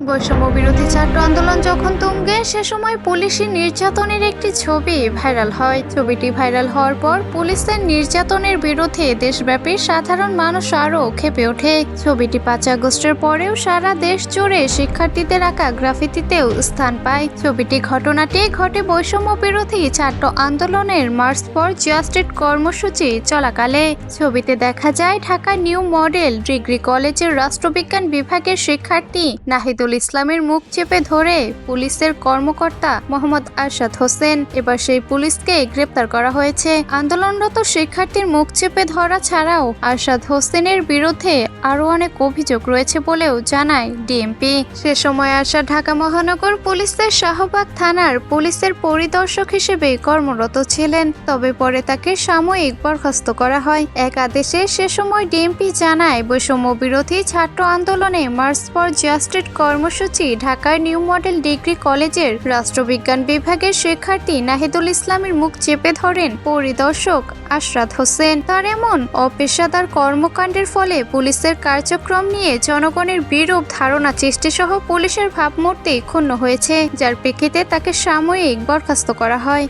বৈষম্য বিরোধী ছাত্র আন্দোলন যখন তুঙ্গে সে সময় পুলিশি নির্যাতনের একটি ছবি ভাইরাল হয়। ছবিটি ভাইরাল হওয়ার পর পুলিশের নির্যাতনের বিরুদ্ধে দেশব্যাপী সাধারণ মানুষ আরও ক্ষেপে ওঠে। ছবিটি 5 আগস্টের পরেও সারা দেশ জুড়ে শিক্ষার্থীদের আঁকা গ্রাফিতিতেও স্থান পায়। ঘটনাটি ঘটে বৈষম্য বিরোধী ছাত্র আন্দোলনের মার্চ ফর জাস্টিস কর্মসূচি চলাকালে। ছবিতে দেখা যায় ঢাকা নিউ মডেল ডিগ্রি কলেজের রাষ্ট্রবিজ্ঞান বিভাগের শিক্ষার্থী নাহিদুল ইসলামের মুখ চেপে ধরে পুলিশের কর্মকর্তা মোহাম্মদ আরশাদ হোসেন। এবার সেই পুলিশকে গ্রেপ্তার করা হয়েছে। আন্দোলনরত শিক্ষার্থীর মুখ চেপে ধরা ছাড়াও আরশাদ হোসেনের বিরুদ্ধে আরও অনেক অভিযোগ রয়েছে বলেও জানায় ডিএমপি। সে সময় আরশাদ ঢাকা মহানগর পুলিশের শাহবাগ থানার পুলিশের পরিদর্শক হিসেবে কর্মরত ছিলেন, তবে পরে তাকে সাময়িক বরখাস্ত করা হয় এক আদেশে। সে সময় ডিএমপি জানায়, বৈষম্য বিরোধী ছাত্র আন্দোলনে মার্চ ফর জাস্টিস কর্মসূচি ঢাকার নিউ মডেল ডিগ্রি কলেজের রাষ্ট্রবিজ্ঞান বিভাগের শিক্ষার্থী নাহিদুল ইসলামের মুখ চেপে ধরেন পরিদর্শক আরশাদ হোসেন। তার এমন অপেশাদার কর্মকাণ্ডের ফলে পুলিশের কার্যক্রম নিয়ে জনগণের বিরূপ ধারণা সৃষ্টিসহ পুলিশের ভাবমূর্তি ক্ষুণ্ণ হয়েছে, যার প্রেক্ষিতে তাকে সাময়িক বরখাস্ত করা হয়।